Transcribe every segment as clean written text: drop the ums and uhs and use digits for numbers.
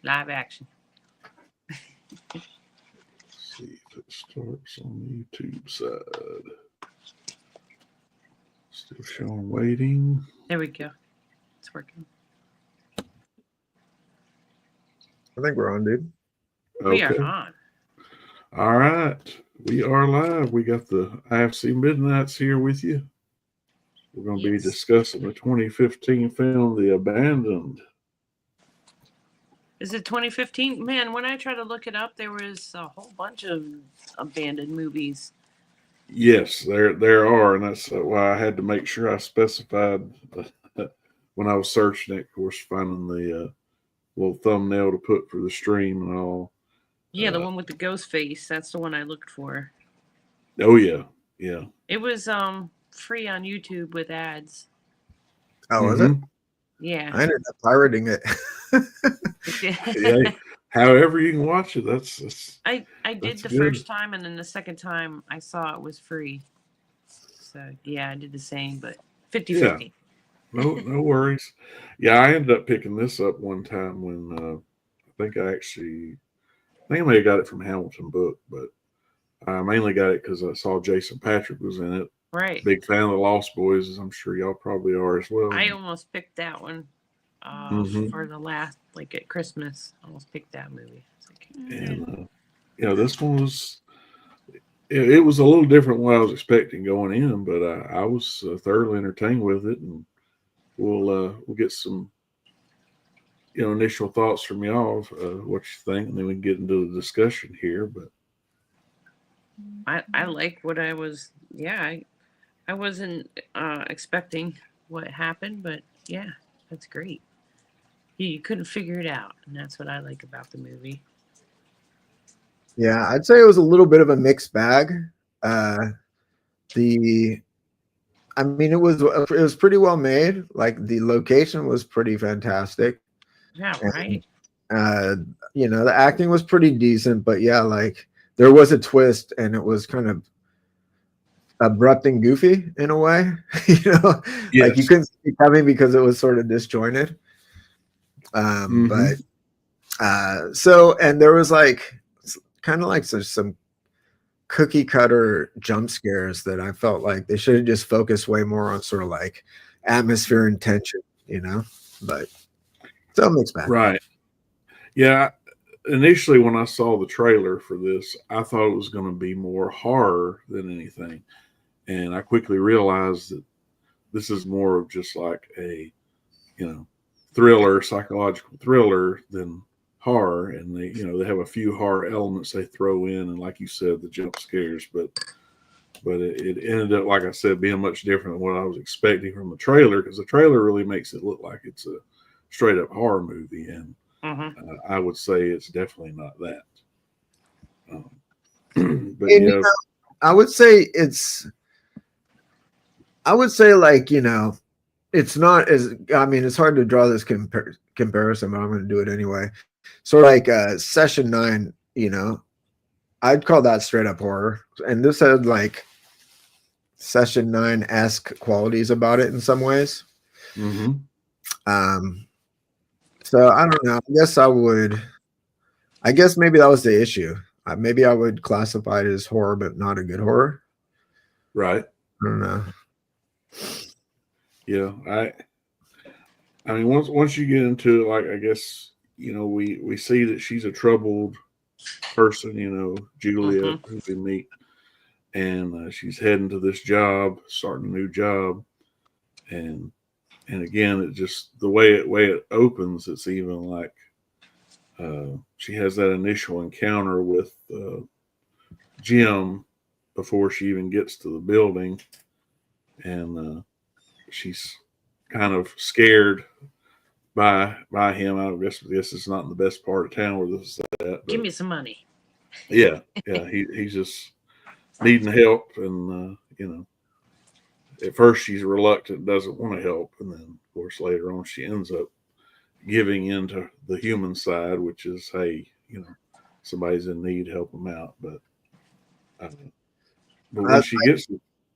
Live action. See if it starts on the YouTube side. Still showing waiting. There we go. It's working. I think we're on, dude. We are on. All right. We are live. We got the IFC MidKnights here with you. We're going to be discussing the 2015 film, The Abandoned. Is it 2015? Man, when I tried to look it up, there was a whole bunch of abandoned movies. Yes, there are, and that's why I had to make sure I specified when I was searching it, of course, finding the little thumbnail to put for the stream and all. Yeah, the one with the ghost face. That's the one I looked for. Oh, yeah. Yeah. It was free on YouTube with ads. Oh, was it? Yeah. I ended up pirating it. Yeah, however you can watch it, that's I did the good. first time, and then the second time I saw it was free. So, yeah, I did the same, but 50-50. Yeah. No worries. Yeah, I ended up picking this up one time when I think I may have got it from Hamilton Book, but I mainly got it because I saw Jason Patrick was in it. Right. Big fan of the Lost Boys, as I'm sure y'all probably are as well. I almost picked that one for the last, like at Christmas. I almost picked that movie. And this one was it was a little different than what I was expecting going in, but I was thoroughly entertained with it, and we'll get some initial thoughts from y'all, what you think, and then we can get into the discussion here. But I like what I was. Yeah, I wasn't expecting what happened, but yeah, that's great. You couldn't figure it out, and that's what I like about the movie. Yeah, I'd say it was a little bit of a mixed bag. It was pretty well made. Like, the location was pretty fantastic. Yeah, right. And, the acting was pretty decent, but yeah, like, there was a twist, and it was kind of abrupt and goofy in a way. Like, you couldn't see it coming because it was sort of disjointed. But and there was like kind of like some cookie cutter jump scares that I felt like they should have just focused way more on sort of like atmosphere and tension, but so mixed bag. Right. Yeah. Initially, when I saw the trailer for this, I thought it was going to be more horror than anything. And I quickly realized that this is more of just like a, thriller, psychological thriller than horror. And they have a few horror elements they throw in, and like you said, the jump scares. But it ended up, like I said, being much different than what I was expecting from the trailer, because the trailer really makes it look like it's a straight up horror movie, and I would say it's definitely not that. But I would say like, it's not as, it's hard to draw this comparison, but I'm going to do it anyway. So like Session 9, I'd call that straight up horror. And this had like Session 9-esque qualities about it in some ways. So I don't know. I guess maybe that was the issue. Maybe I would classify it as horror, but not a good horror. Right. I don't know. Yeah, I mean, once you get into it, like, I guess, we see that she's a troubled person, Julia, who we meet, and she's heading to this job, starting a new job, and again, it just, the way it opens, it's even like she has that initial encounter with Jim before she even gets to the building, and she's kind of scared by him. I guess it's not in the best part of town where this is at. But give me some money. Yeah. He's just needing help, and at first she's reluctant, doesn't want to help, and then of course later on she ends up giving into the human side, which is, hey, somebody's in need, help them out. But when she gets,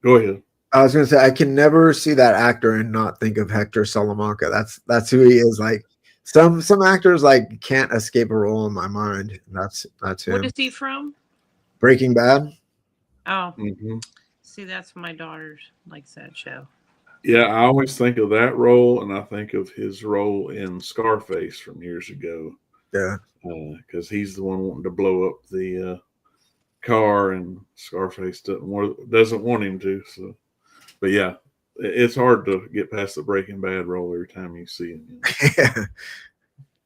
go ahead. I was going to say, I can never see that actor and not think of Hector Salamanca. That's who he is. Like, Some actors like can't escape a role in my mind. That's What him. is he from? Breaking Bad. Oh, Hmm. see, that's my daughter likes that show. Yeah, I always think of that role, and I think of his role in Scarface from years ago, Yeah. because he's the one wanting to blow up the car, and Scarface doesn't want him to. So, but yeah, it's hard to get past the Breaking Bad role every time you see him. Yeah.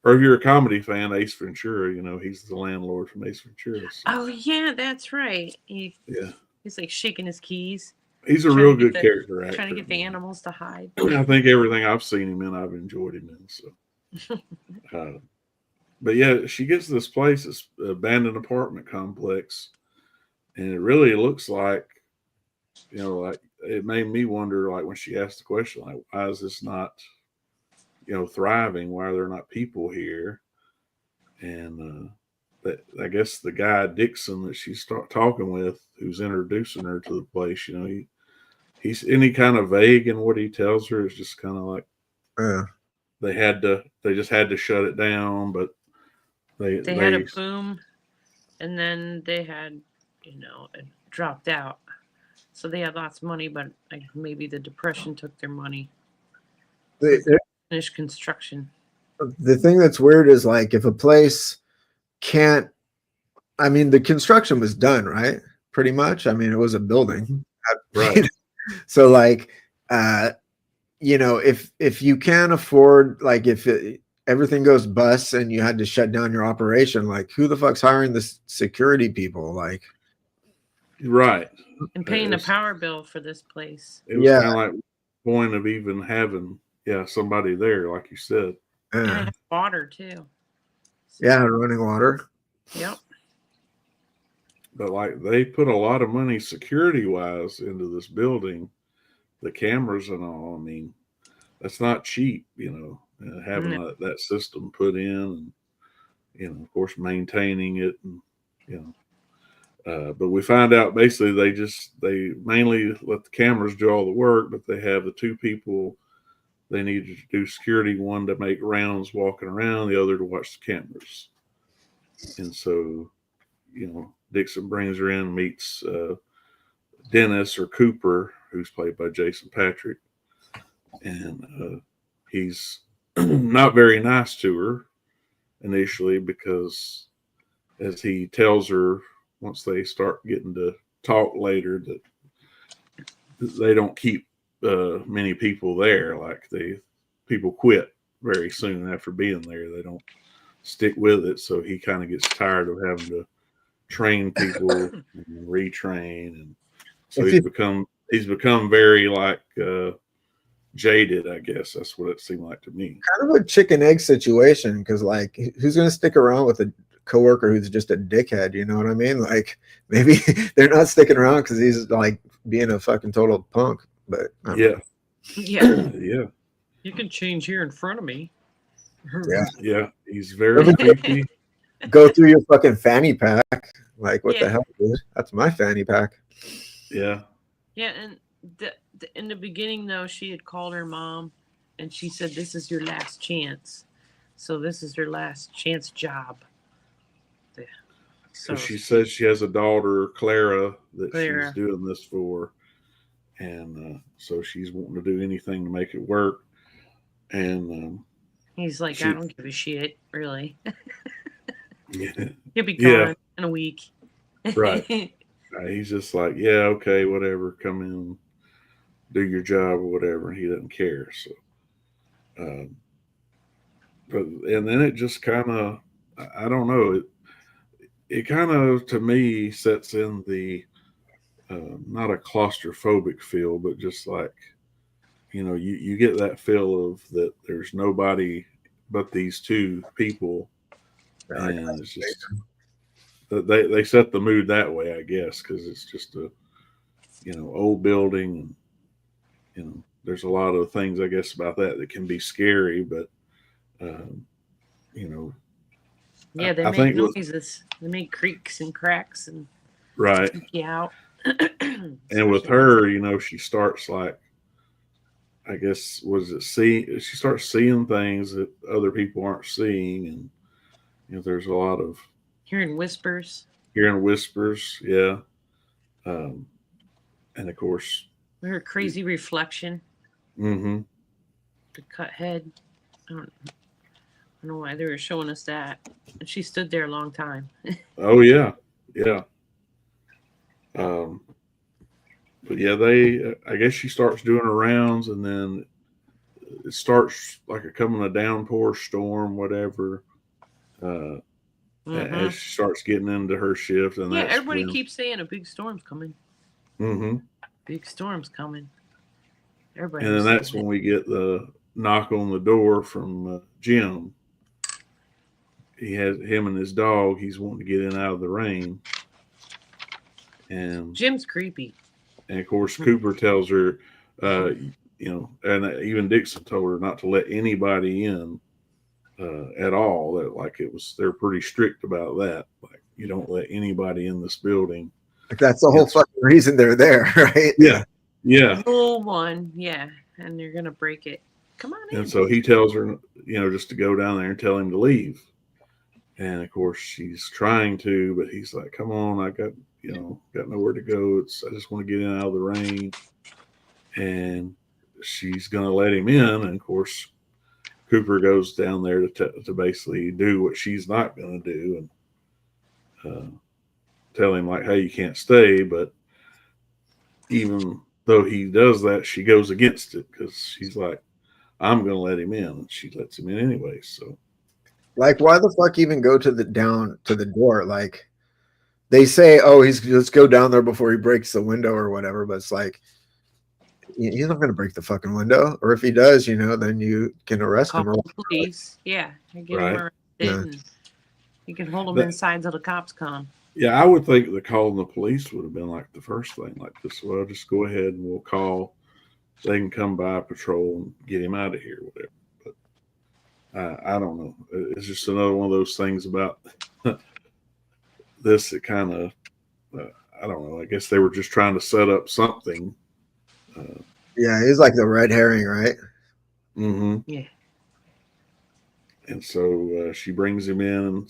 Or if you're a comedy fan, Ace Ventura, he's the landlord from Ace Ventura. So, Oh yeah, that's right. yeah, He's like shaking his keys, he's a trying real to get good character actor. trying to get the animals to hide. I think everything I've seen him in, I've enjoyed him in. So, but yeah, she gets to this place, this abandoned apartment complex, and it really looks like, like it made me wonder, like when she asked the question, like, why is this not, thriving? Why are there not people here? And I guess the guy Dixon that she's talking with, who's introducing her to the place, he's any kind of vague in what he tells her. Is just kind of like Yeah. they just had to shut it down, but They had a boom, and then they had, it dropped out. So they had lots of money, but like maybe the depression took their money. Finished construction. The thing that's weird is like if a place can't, I mean, the construction was done, right? Pretty much. I mean, it was a building. Right. So like, if you can't afford, like if everything goes bust and you had to shut down your operation, like who the fuck's hiring the security people? Like, right. And paying a power bill for this place. It was kind of like the point of even having, somebody there, like you said. And it had water too. So, yeah, running water. Yep. But like they put a lot of money security wise into this building, the cameras and all. I mean, that's not cheap, having that system put in, and of course maintaining it, and but we find out basically they mainly let the cameras do all the work, but they have the two people they need to do security, one to make rounds walking around, the other to watch the cameras. And so, Dixon brings her in, meets Dennis or Cooper, who's played by Jason Patrick, and he's not very nice to her initially because, as he tells her once they start getting to talk later, that they don't keep many people there. Like people quit very soon after being there. They don't stick with it. So he kind of gets tired of having to train people and retrain, and so he's become very like jaded. I guess that's what it seemed like to me. Kind of a chicken egg situation, because like who's going to stick around with a coworker who's just a dickhead? You know what I mean? Like maybe they're not sticking around because he's like being a fucking total punk. But yeah. You can change here in front of me. Yeah, he's very creepy. Go through your fucking fanny pack. Like, what the hell, dude? That's my fanny pack. Yeah, and in the beginning, though, she had called her mom, and she said, "This is your last chance." So this is her last chance job. So she says she has a daughter, Clara, that she's doing this for, and so she's wanting to do anything to make it work. And he's like, I don't give a shit, really. Yeah. He'll be gone in a week. Right. He's just like, yeah, okay, whatever. Come in, do your job or whatever. He doesn't care. So, and then it just kind of, I don't know. It kind of, to me, sets in the not a claustrophobic feel, but just like, you get that feel of that there's nobody but these two people. And it's just they set the mood that way, I guess, because it's just a old building, and there's a lot of things I guess about that can be scary, but yeah, they make noises, they make creaks and cracks and right you out. And with her, she starts like I guess was it see she starts seeing things that other people aren't seeing, and there's a lot of Hearing whispers. hearing whispers, yeah, um, and of course, Her crazy reflection. mm-hmm. The cut head. I don't know why they were showing us that. And she stood there a long time. Oh yeah, yeah. Um, but yeah, I guess she starts doing her rounds, and then it starts like coming a downpour storm, whatever. As Mm-hmm. she starts getting into her shift, and Yeah, that's everybody when. keeps saying a big storm's coming. Mm-hmm. Big storm's coming. Everybody And then was that's saying when it. we get the knock on the door from Jim. He has him and his dog. He's wanting to get in out of the rain, and Jim's creepy. of course Cooper tells her, and even Dixon told her not to let anybody in at all. That like they're pretty strict about that. Like you don't let anybody in this building. Like that's the whole fucking reason they're there, right? Yeah, yeah. Rule one, yeah, and they're gonna break it. Come on in. And so he tells her, just to go down there and tell him to leave. And of course, she's trying to, but he's like, "Come on, I got nowhere to go. I just want to get in out of the rain." And she's gonna let him in. And of course, Cooper goes down there to basically do what she's not gonna do, and tell him like, "Hey, you can't stay." But even though he does that, she goes against it because she's like, "I'm gonna let him in," and she lets him in anyway. So. Like, why the fuck even go to the door? Like, they say, "Oh, let's go down there before he breaks the window or whatever." But it's like, he's not going to break the fucking window, or if he does, then you can arrest Call him. Or the police. Yeah, and get Right. him arrested. Yeah. And you can hold him inside till the cops come. Yeah, I would think the calling the police would have been like the first thing, like this. Well, just go ahead and we'll call. They can come by patrol and get him out of here, whatever. But I don't know. It's just another one of those things about this. It kind of, I don't know. I guess they were just trying to set up something. yeah, he's like the red herring, right? Mm-hmm. Yeah. And so she brings him in and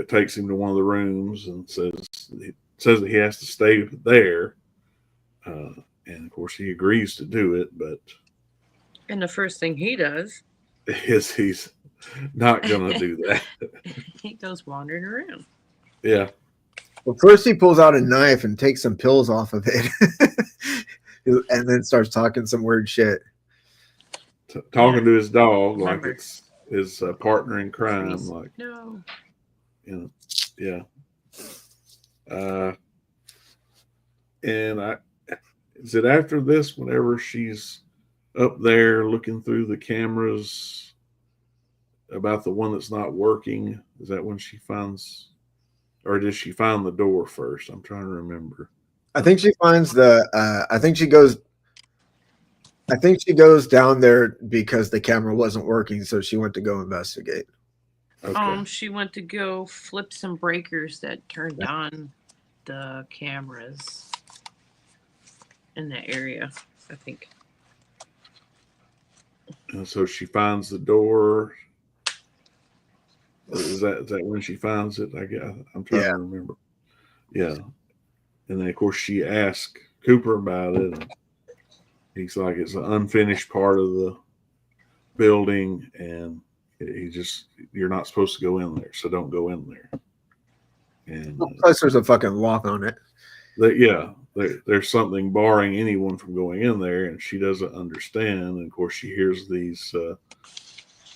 takes him to one of the rooms and says that he has to stay there. And of course, he agrees to do it, but And the first thing he does is he's not going to do that. he goes wandering around. Yeah. Well, first he pulls out a knife and takes some pills off of it, and then starts talking some weird shit. Talking to his dog Remember. like it's his partner in crime. Please. Like, No. Yeah. And is it after this, whenever she's up there looking through the cameras about the one that's not working? Is that when she finds, or does she find the door first? I'm trying to remember. I think she finds I think she goes down there because the camera wasn't working, so she went to go investigate. Okay. She went to go flip some breakers that turned on the cameras in that area, I think. And so she finds the door. Is that when she finds it? I guess I'm trying to remember. Yeah. And then of course she asked Cooper about it. And he's like, it's an unfinished part of the building, and you're not supposed to go in there, so don't go in there. And Plus, there's a fucking lock on it. There's something barring anyone from going in there, and she doesn't understand. And of course, she hears these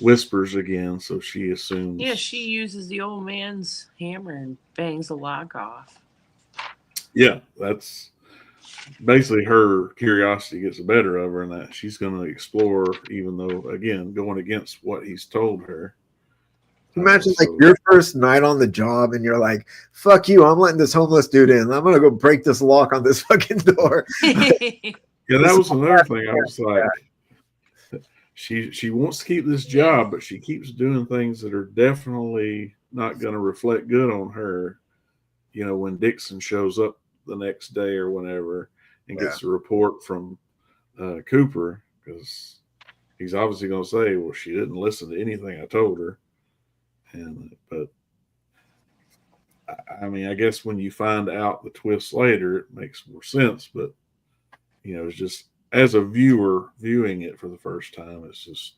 whispers again, so she assumes. Yeah, she uses the old man's hammer and bangs the lock off. Yeah, that's basically her curiosity gets the better of her, and that she's going to explore, even though, again, going against what he's told her. Imagine like your first night on the job and you're like, fuck you, I'm letting this homeless dude in. I'm going to go break this lock on this fucking door. Yeah, that was another thing. I was like, she wants to keep this job, but she keeps doing things that are definitely not going to reflect good on her. When Dixon shows up the next day or whenever and gets a report from Cooper, because he's obviously going to say, well, she didn't listen to anything I told her. But I mean, I guess when you find out the twist later, it makes more sense. But, it's just as a viewer viewing it for the first time, it's just,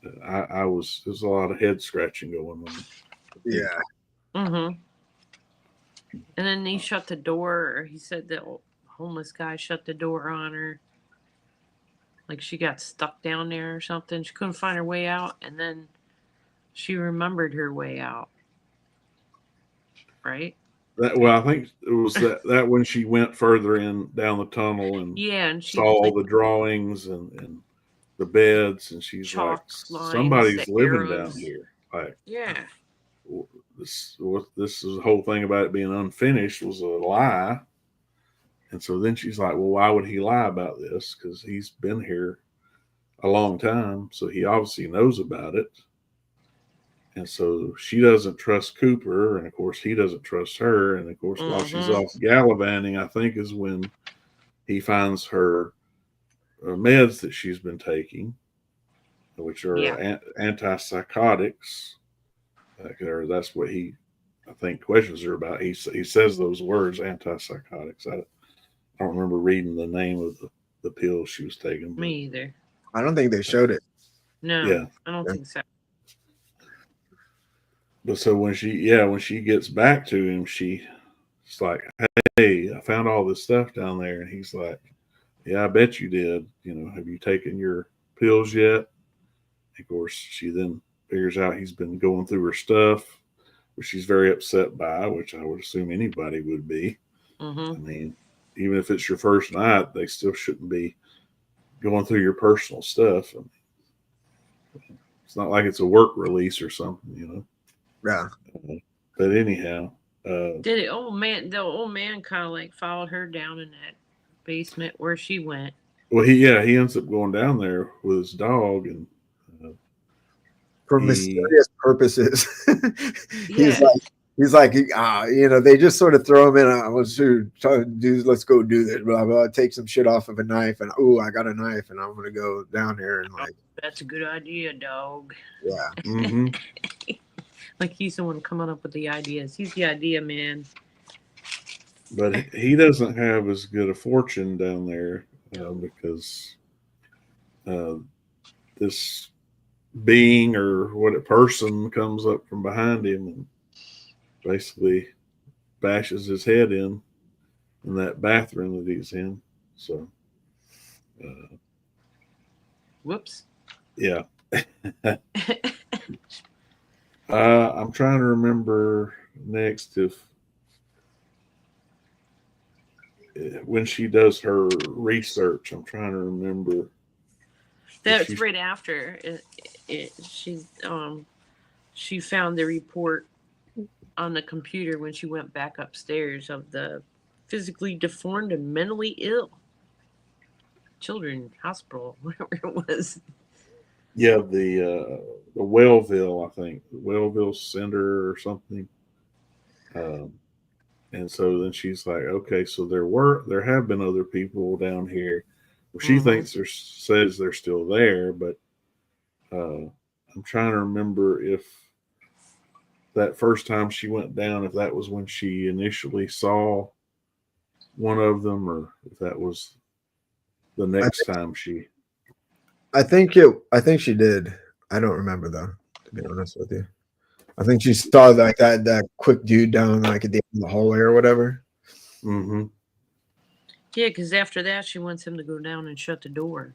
there's a lot of head scratching going on. Yeah. Mm-hmm. And then he shut the door, or he said the homeless guy shut the door on her. Like she got stuck down there or something. She couldn't find her way out, and then she remembered her way out. Right? I think it was that when she went further in down the tunnel and and she saw all the drawings and the beds, and she's like, lines, somebody's the living arrows. down here. Like, yeah. This is the whole thing about it being unfinished was a lie. And so then she's like, well, why would he lie about this? Because he's been here a long time, so he obviously knows about it. And so she doesn't trust Cooper, and of course he doesn't trust her. And of course, while she's off gallivanting, I think is when he finds her meds that she's been taking, which are antipsychotics. Or that's what he, I think, questions her about. He says those words, antipsychotics. I don't remember reading the name of the pills she was taking. Me either. I don't think they showed it. No, yeah, I don't think so. But so when she gets back to him, she's like, hey, I found all this stuff down there. And he's like, yeah, I bet you did. Have you taken your pills yet? Of course, she then figures out he's been going through her stuff, which she's very upset by, which I would assume anybody would be. Mm-hmm. I mean, even if it's your first night, they still shouldn't be going through your personal stuff. I mean, it's not like it's a work release or something, Yeah. But anyhow, the old man kind of like followed her down in that basement where she went. Well, he ends up going down there with his dog, and for mysterious purposes. He's like, they just sort of throw him in. I was trying to do, let's go do this, blah, blah. Take some shit off of a knife, and I got a knife, and I'm going to go down here. And that's a good idea, dog. Yeah. Mm-hmm. Like he's the one coming up with the ideas. He's the idea man. But he doesn't have as good a fortune down there because this being or what a person comes up from behind him and basically bashes his head in that bathroom that he's in. So, whoops. Yeah. I'm trying to remember next if when she does her research, I'm trying to remember. That's right after she found the report on the computer when she went back upstairs of the physically deformed and mentally ill children hospital, whatever it was. Yeah, the Wellville, I think, Wellville Center or something. And so then she's like, okay, so there have been other people down here. Well, she thinks says they're still there, but I'm trying to remember if that first time she went down, if that was when she initially saw one of them, or if that was the next time she. I think she did. I don't remember though, to be honest with you. I think she saw like that quick dude down like at the end of the hallway or whatever. Mm-hmm. Yeah, because after that she wants him to go down and shut the door.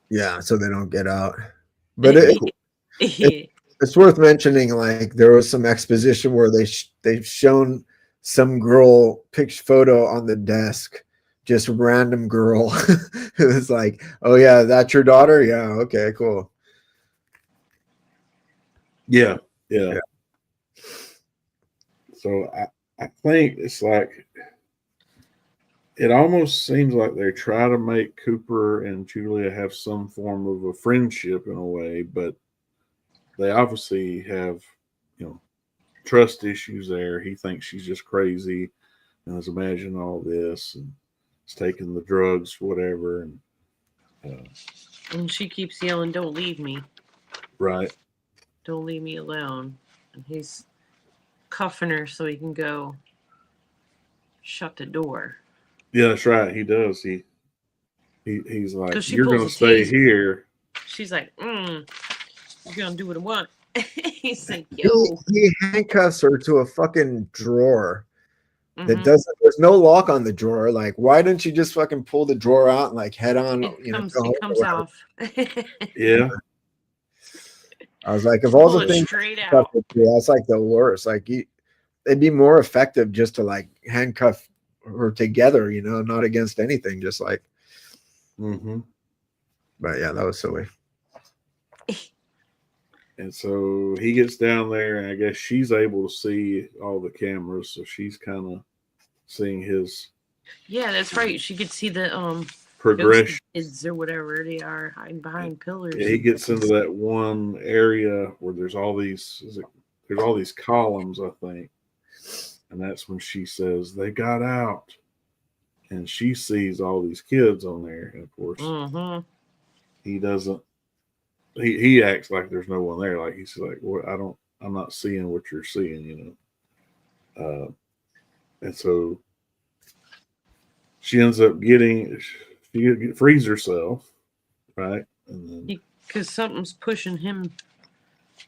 Yeah, so they don't get out. But it's worth mentioning, like there was some exposition where they've shown some girl photo on the desk, just random girl. It was like, oh yeah, that's your daughter? Yeah, okay, cool. Yeah. So I think it's like it almost seems like they try to make Cooper and Julia have some form of a friendship in a way, but they obviously have, trust issues there. He thinks she's just crazy and has imagined all this. And is taking the drugs, whatever, and And she keeps yelling, "Don't leave me! right. Don't leave me alone!" And he's cuffing her so he can go shut the door. Yeah, that's right. He does. He's like, 'Cause she you're pulls gonna a stay taser. here. She's like, "You're gonna do what I want." He's like, He, "Yo." he handcuffs her to a fucking drawer that Mhm. doesn't. There's no lock on the drawer. Like, why didn't you just fucking pull the drawer out and like head on? It You know, comes. go home It or comes whatever? off. Yeah, I was like, of all Pull the it things, straight stuff out. to do, that's like the worst. Like, it'd be more effective just to like handcuff her together, you know, not against anything, just like. mm-hmm. But yeah, that was silly. And so he gets down there, and I guess she's able to see all the cameras, so she's kind of seeing his Yeah, that's right. She could see the progression. ghosts or whatever they are hiding behind pillars. Yeah, he gets into that one area where there's all these. There's all these columns, I think, and that's when she says they got out, and she sees all these kids on there, and of course Mm-hmm. he doesn't. He acts like there's no one there. Like he's like, "What? I'm not seeing what you're seeing," you know. And so she ends up she frees herself, right? And then Because something's pushing him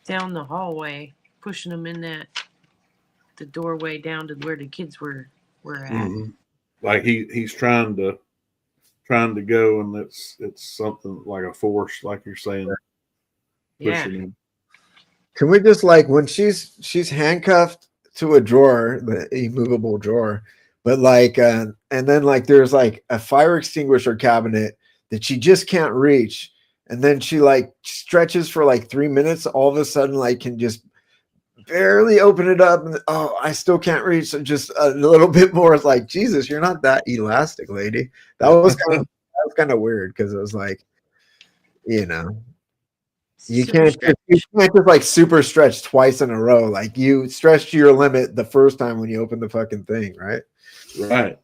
down the hallway, pushing him in the doorway down to where the kids were at. mm-hmm. Like he's trying to go, and it's something like a force, like you're saying, pushing him. Can we just like when she's handcuffed to a drawer, the immovable drawer, but like and then like there's like a fire extinguisher cabinet that she just can't reach, and then she like stretches for like 3 minutes, all of a sudden like can just barely open it up, and oh, I still can't reach, so just a little bit more. It's like, Jesus, you're not that elastic, lady. That was kind of weird because it was like, you know, you can't just like super stretch twice in a row. Like you stretch to your limit the first time when you open the fucking thing, right? Right.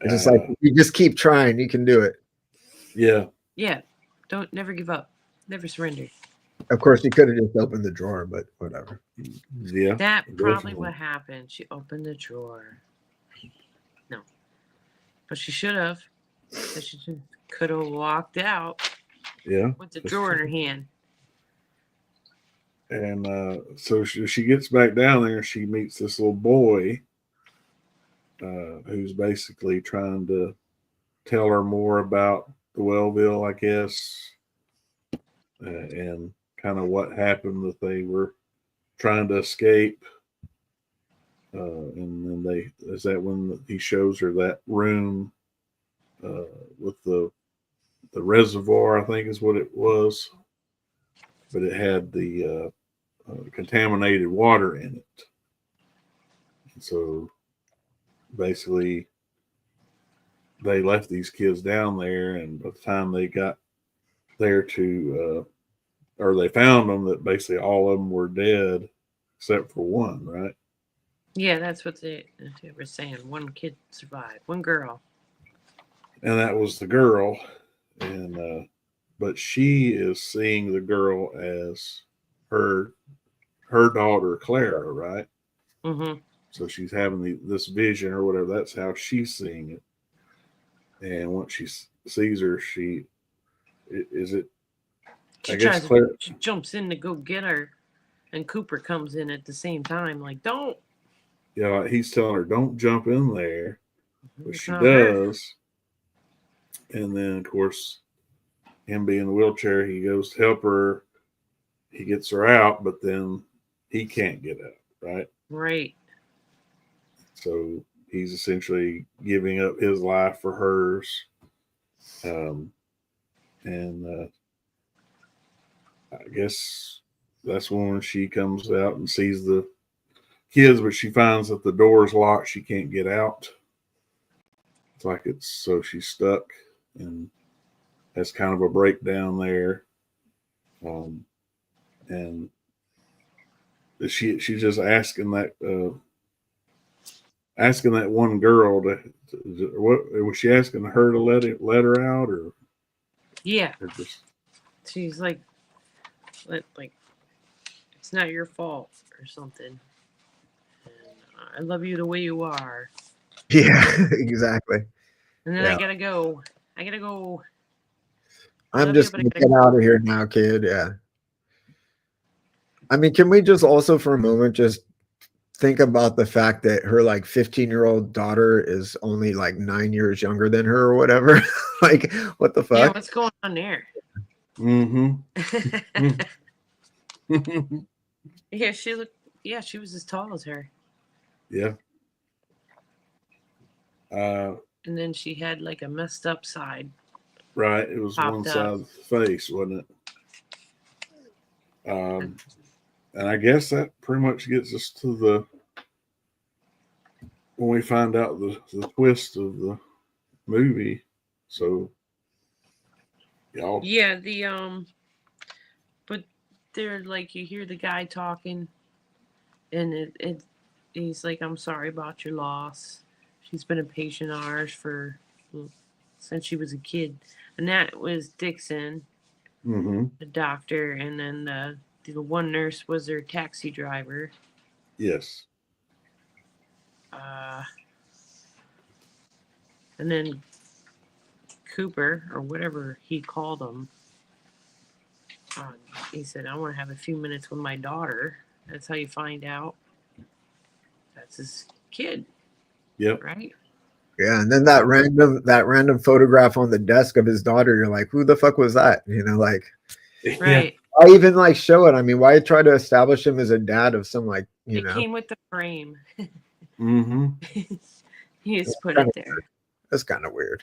Just like you just keep trying, you can do it. Yeah. Don't never give up. Never surrender. Of course, you could have just opened the drawer, but whatever. Yeah. That probably what happened. She opened the drawer. No. But she should have. She could have walked out. Yeah. With the drawer in her hand. And so she gets back down there, and she meets this little boy who's basically trying to tell her more about the Wellville, I guess, and kind of what happened, that they were trying to escape. And then is that when he shows her that room with the reservoir, I think is what it was, but it had the contaminated water in it. And so basically they left these kids down there, and by the time they got there or they found them, that basically all of them were dead except for one, right? Yeah, that's what they were saying. One kid survived. One girl. And that was the girl. And but she is seeing the girl as her daughter Clara, right? Mm-hmm. So she's having this vision or whatever. That's how she's seeing it. And once she sees her, she jumps in to go get her, and Cooper comes in at the same time. Like, don't. Yeah, he's telling her, don't jump in there, but It's she not her. does. And then, of course, him being in the wheelchair, he goes to help her. He gets her out, but then he can't get out, right? Right. So he's essentially giving up his life for hers. And I guess that's when she comes out and sees the kids, but she finds that the door is locked. She can't get out. It's like so she's stuck, and has kind of a breakdown there. And she's just asking that asking that one girl what was she asking her to let her out, or Yeah. just She's like it's not your fault or something. And, I love you the way you are. Yeah, exactly. And then Yeah. I gotta go. I'm love you, just but I gonna gotta get out of here now, kid. Yeah. I mean, can we just also for a moment just think about the fact that her like 15-year-old daughter is only like 9 years younger than her or whatever? Like, what the Yeah, fuck? what's going on there? mm-hmm. Yeah, she was as tall as her. Yeah. And then she had like a messed up side. Right. It was one Popped side up. of the face, wasn't it? And I guess that pretty much gets us to when we find out the twist of the movie. So, y'all. Yeah, but they're like, you hear the guy talking, and he's like, I'm sorry about your loss. She's been a patient of ours since she was a kid. And that was Dixon, Mm-hmm. the doctor, and then the one nurse was their taxi driver. Yes. And then Cooper, or whatever he called him, he said, I want to have a few minutes with my daughter. That's how you find out that's his kid. Yep. Right? Yeah, and then that random photograph on the desk of his daughter, you're like, who the fuck was that? You know, like, right. I even like show it. I mean, why try to establish him as a dad of some like, you know? It came with the frame. Mm-hmm. He just put it there. That's kind of weird.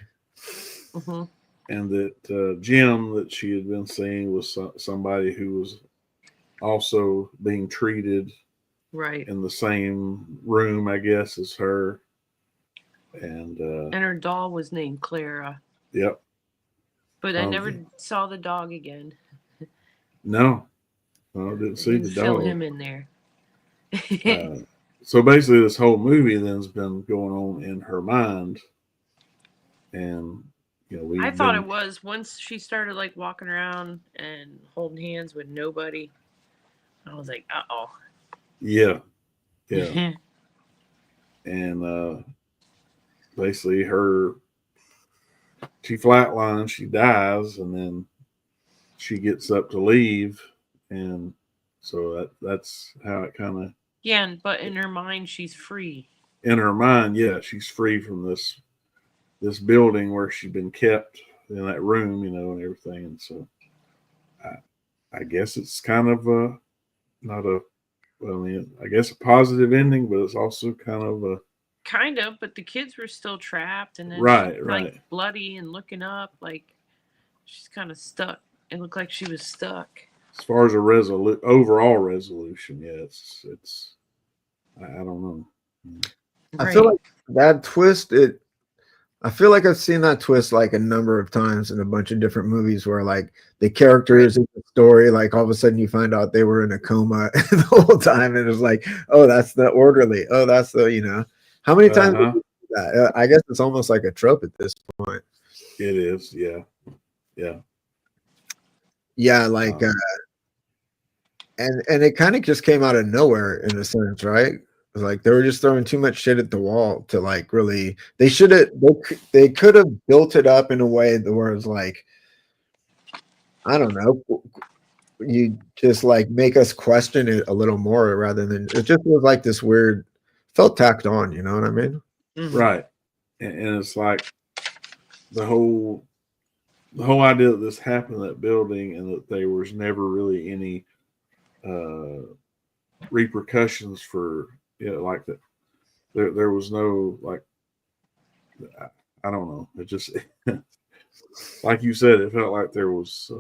Mm-hmm. And that Jim that she had been seeing was somebody who was also being treated Right. in the same room, I guess, as her. And her doll was named Clara. Yep. But I never saw the dog again. No, didn't see the Fill dog. him in there. So basically, this whole movie then's been going on in her mind, and you know, I thought it was once she started like walking around and holding hands with nobody. I was like, uh-oh. Yeah. And basically, she flatlines, she dies, and then she gets up to leave, and so that's how it kind of. Yeah, but in her mind, she's free. In her mind, yeah, she's free from this building where she'd been kept in that room, you know, and everything. And so I guess it's kind of I guess a positive ending, but it's also kind of but the kids were still trapped, and then right. Like bloody and looking up, like she's kind of stuck. It looked like she was stuck. As far as a overall resolution, yeah, it's I don't know. Right. I feel like that twist, I feel like I've seen that twist like a number of times in a bunch of different movies where like the characters in the story, like all of a sudden you find out they were in a coma the whole time, and it's like, oh, that's the orderly. Oh, that's the, you know, how many times did you do that? I guess it's almost like a trope at this point. It is, yeah. Like and it kind of just came out of nowhere in a sense, right? Like they were just throwing too much shit at the wall to like really. They could have built it up in a way that where it's like, I don't know, you just like make us question it a little more rather than it just was like this weird, felt tacked on. You know what I mean? Mm-hmm. Right, and it's like the whole idea that this happened in that building and that there was never really any repercussions for. Yeah, like that. There was no like. I don't know. It just, like you said, it felt like there was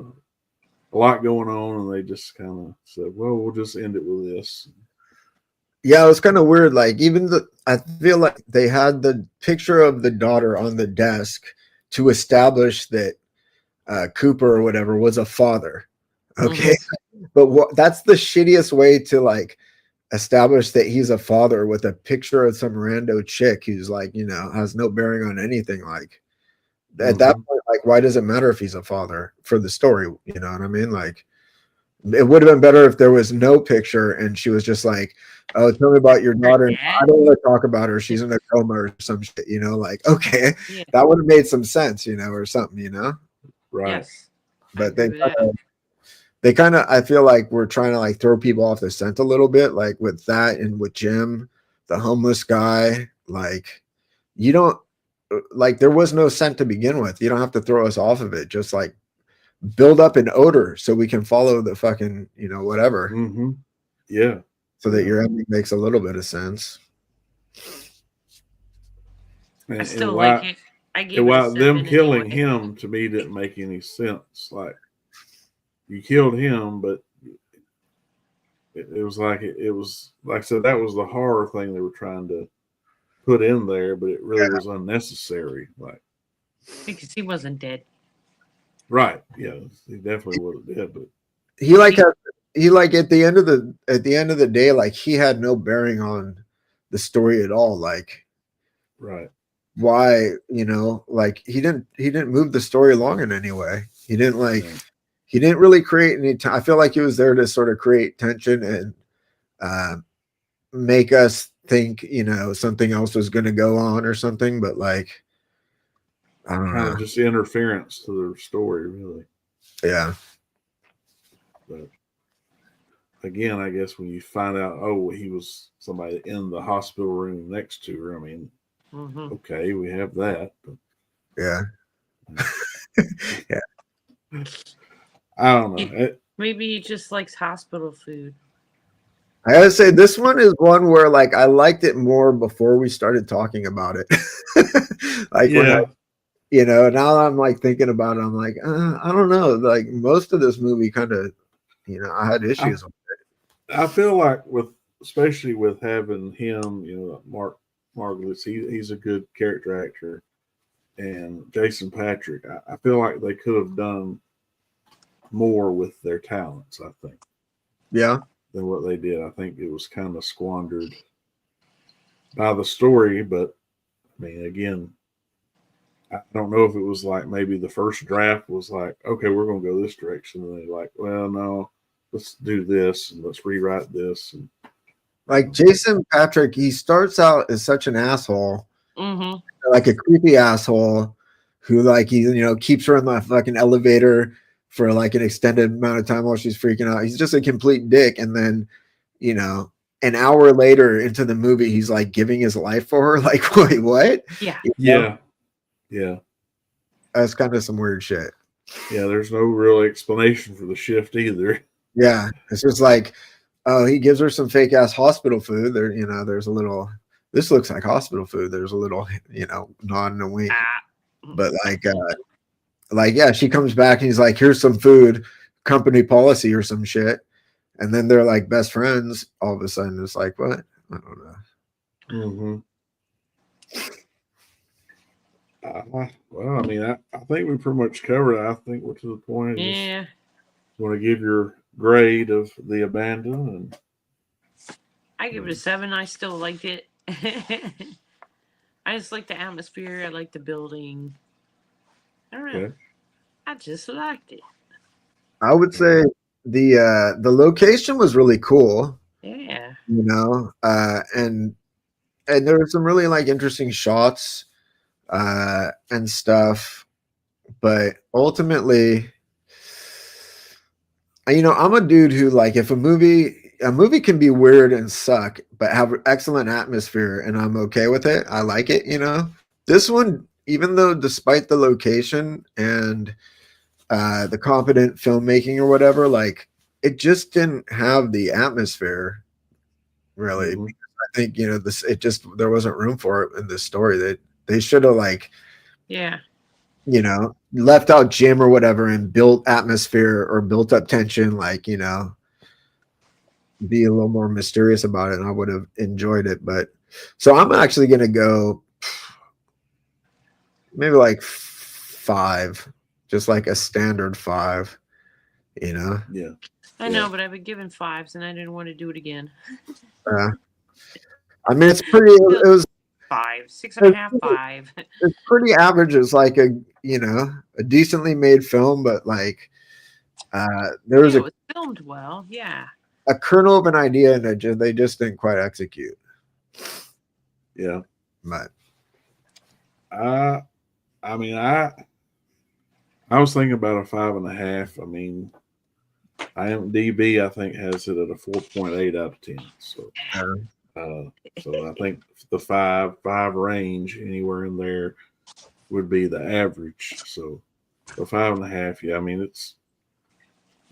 a lot going on, and they just kind of said, "Well, we'll just end it with this." Yeah, it was kind of weird. Like I feel like they had the picture of the daughter on the desk to establish that Cooper or whatever was a father. Okay, but that's the shittiest way to like establish that he's a father with a picture of some rando chick who's like, you know, has no bearing on anything. Like at that point, like, why does it matter if he's a father for the story? You know what I mean? Like, it would have been better if there was no picture and she was just like, "Oh, tell me about your daughter." I don't want to talk about her. She's in a coma or some shit, you know, like, okay, Yeah. that would have made some sense, you know, or something, you know? Right. Yes. But they kind of, I feel like we're trying to like throw people off the scent a little bit, like with that and with Jim, the homeless guy. Like, you don't, like, there was no scent to begin with. You don't have to throw us off of it. Just like build up an odor so we can follow the fucking, you know, whatever. Mm-hmm. Yeah. So that your ending makes a little bit of sense. I still like it. I gave while it a them 7 killing anyway. him to me didn't make any sense. Like, you killed him, but it was like it was like I said, that was the horror thing they were trying to put in there, but it really was unnecessary. Like, Because he wasn't dead. right? Yeah, he definitely wasn't dead, but He like at the end of the day, like he had no bearing on the story at all. Like, right. why, you know, like he didn't move the story along in any way. He didn't like he didn't really create any I feel like he was there to sort of create tension and make us think, you know, something else was going to go on or something, but like, I don't Kind know. of just interference to their story, really. Yeah. But again, I guess when you find out, oh, he was somebody in the hospital room next to her, I mean, okay, we have that. But, yeah. yeah. I don't know. Maybe he just likes hospital food. I gotta say, this one is one where like I liked it more before we started talking about it. Like, yeah. when I, you know, now I'm like thinking about it, I'm like, I don't know. Like most of this movie kind of, you know, I had issues with it. I feel like especially with having him, you know, Mark Margulies, he's a good character actor, and Jason Patrick, I feel like they could have done more with their talents, I think. Yeah. Than what they did. I think it was kind of squandered by the story, but I mean, again, I don't know if it was like maybe the first draft was like, okay, we're going to go this direction, and they're like, well, no, let's do this and let's rewrite this. And like Jason Patrick, he starts out as such an asshole, like a creepy asshole who, like, he, you know, keeps her in the fucking elevator for like an extended amount of time while she's freaking out. He's just a complete dick. And then, you know, an hour later into the movie, he's like giving his life for her. Like, wait, what? Yeah. You know? Yeah. That's kind of some weird shit. Yeah, there's no real explanation for the shift either. Yeah. It's just like, oh, he gives her some fake ass hospital food. There, you know, there's a little, this looks like hospital food. There's a little, you know, nod and a wink. But like, yeah, she comes back and he's like, here's some food, company policy or some shit. And then they're like best friends. All of a sudden, it's like, what? I don't know. Mm-hmm. Well, I mean, I think we pretty much covered it. I think we're to the point. Yeah. Want to give your grade of The Abandon? And I give it a 7. I still liked it. I just like the atmosphere. I like the building. I don't know. Okay. I just liked it. I would say the location was really cool. Yeah. You know, and there were some really like interesting shots and stuff. But ultimately, you know, I'm a dude who, like, if a movie can be weird and suck, but have excellent atmosphere, and I'm okay with it. I like it, you know. This one, even though despite the location and the competent filmmaking or whatever, like, it just didn't have the atmosphere, really. Mm-hmm. I think, you know, there wasn't room for it in this story. That they should have, like, Yeah. you know, left out Jim or whatever and built atmosphere or built up tension, like, you know, be a little more mysterious about it, and I would have enjoyed it. But so I'm actually gonna go maybe like 5, just like a standard 5. You know. Yeah. I know, but I've been given 5s, and I didn't want to do it again. I mean, it's pretty. It was 5, 6.5, 5. it's pretty average. It's like a a decently made film, but like there was It was filmed well. Yeah. a kernel of an idea, and they just didn't quite execute. Yeah. But I mean, I was thinking about a 5.5. I mean, IMDb I think has it at a 4.8 out of 10. So, so I think the five range anywhere in there would be the average. So the 5.5, yeah. I mean,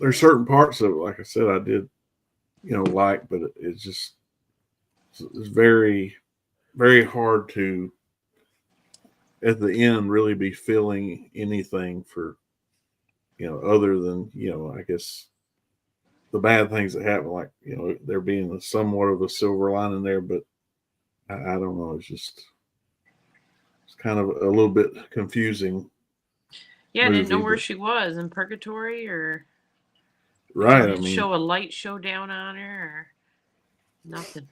there's certain parts of it, like I said, I did, like, but it's just it's very, very hard to at the end really be feeling anything for other than I guess the bad things that happen, like there being somewhat of a silver lining there, but I don't know, it's kind of a little bit confusing. Yeah, I didn't know where she was, in purgatory, or right. I mean, show a light show down on her, or nothing.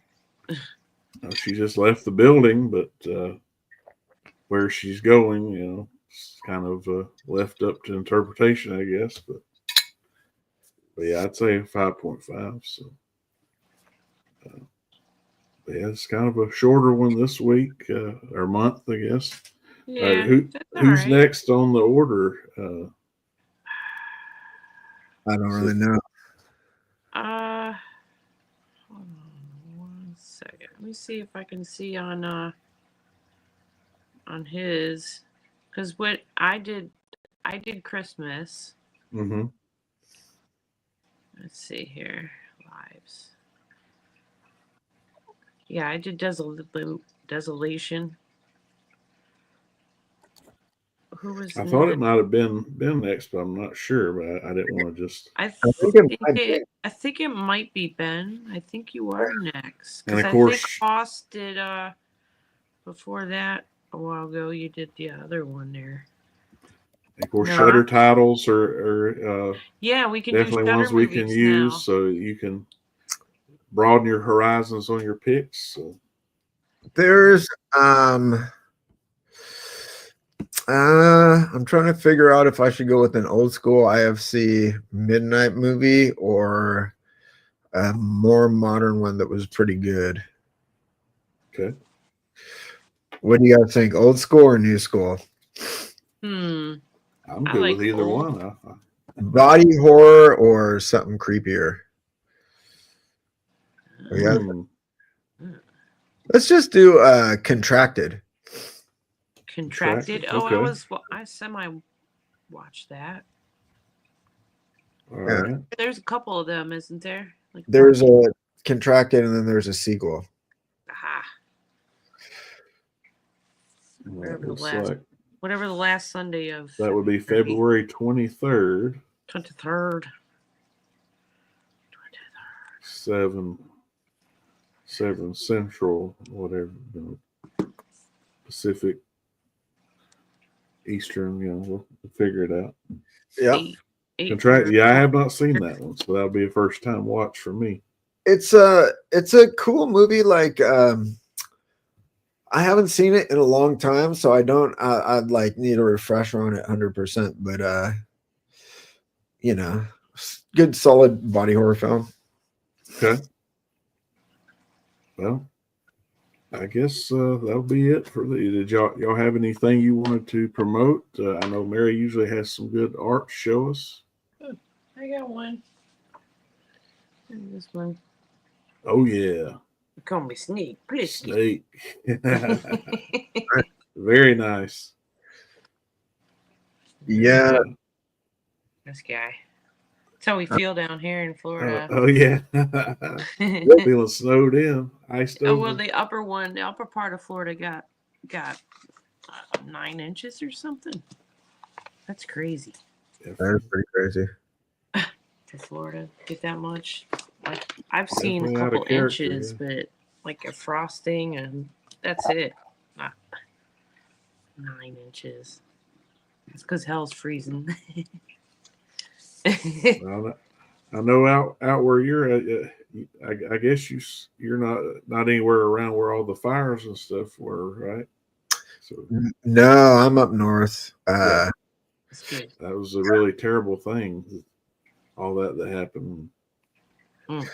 She just left the building, but where she's going, it's kind of left up to interpretation, I guess. But yeah, I'd say 5.5. So yeah, it's kind of a shorter one this week or month, I guess. Yeah. Who's next on the order? I don't really know. Hold on 1 second. Let me see if I can see on his, because what I did Christmas. Mm-hmm. Let's see here, lives. Yeah, I did Desolation. Who was? I thought it might have been next, but I'm not sure. But I didn't want to just. I think it might be Ben. I think you are next. And of course, I think Hoss did. Before that, a while ago, you did the other one there. Of course, Shudder titles are yeah, we can definitely do ones we can use, now. so you can broaden your horizons on your picks. So. There's I'm trying to figure out if I should go with an old school IFC Midnight movie or a more modern one that was pretty good. Okay. What do you guys think? Old school or new school? I'm good with either one. Body horror or something creepier? Yeah. Let's just do Contracted. Contracted? Oh, okay. I semi-watched that. All right. There's a couple of them, isn't there? Like there's a Contracted and then there's a sequel. Aha. Whatever the last Sunday of. That would be February 23rd. 23rd. 7 Central, whatever, Pacific, Eastern, we'll figure it out. Yeah. Contract. Yeah, I have not seen that one, so that'll be a first time watch for me. It's a cool movie. Like, I haven't seen it in a long time, so I'd like need a refresher on it 100%. But good solid body horror film. Okay. Well, I guess that'll be it for did y'all have anything you wanted to promote? I know Mary usually has some good art to show us. I got one. This one. Oh yeah. You call me Snake. Snake. Very nice. Yeah. This guy. That's how we feel down here in Florida. Oh yeah. Feeling snowed in, iced over. Oh well, the upper part of Florida got 9 inches or something. That's crazy. That's pretty crazy. To Florida get that much. Like I've seen a couple inches, but like a frosting and that's it. Not 9 inches. It's because hell's freezing. I know out where you're at. I guess you're not anywhere around where all the fires and stuff were, right? So No, I'm up north. yeah, That's good. that was a really terrible thing. All that happened. Mm.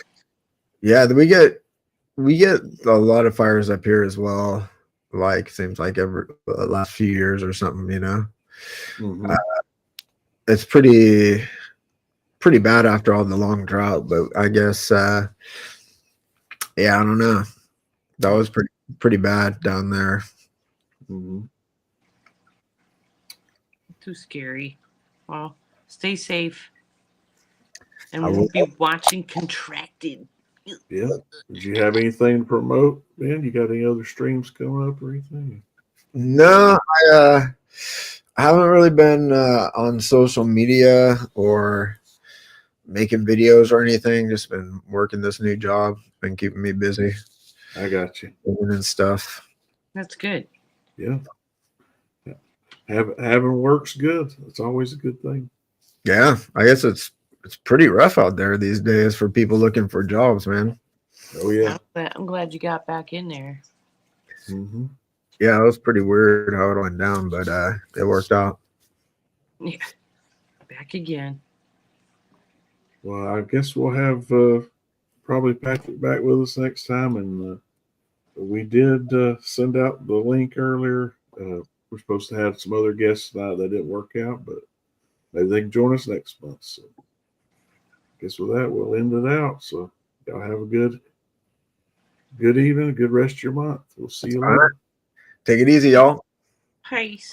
Yeah, we get a lot of fires up here as well. Like seems like every last few years or something, you know. Mm-hmm. It's pretty bad after all the long drought, but I guess yeah, I don't know. That was pretty bad down there. Mm-hmm. Too scary. Well, stay safe. And I we'll will. be watching Contracted. Yeah. Did you have anything to promote, Ben? You got any other streams coming up or anything? No, I haven't really been on social media or making videos or anything. Just been working this new job, been keeping me busy I got you. and stuff. That's good. Yeah. Having work's good. It's always a good thing. Yeah, I guess it's pretty rough out there these days for people looking for jobs, man. Oh yeah. I'm glad you got back in there. Mm-hmm. Yeah, it was pretty weird how it went down, but it worked out. Yeah. Back again. Well, I guess we'll have probably Patrick back with us next time. And we did send out the link earlier. We're supposed to have some other guests tonight that didn't work out, but maybe they can join us next month. So I guess with that, we'll end it out. So y'all have a good evening, a good rest of your month. We'll see you later. Take it easy, y'all. Peace.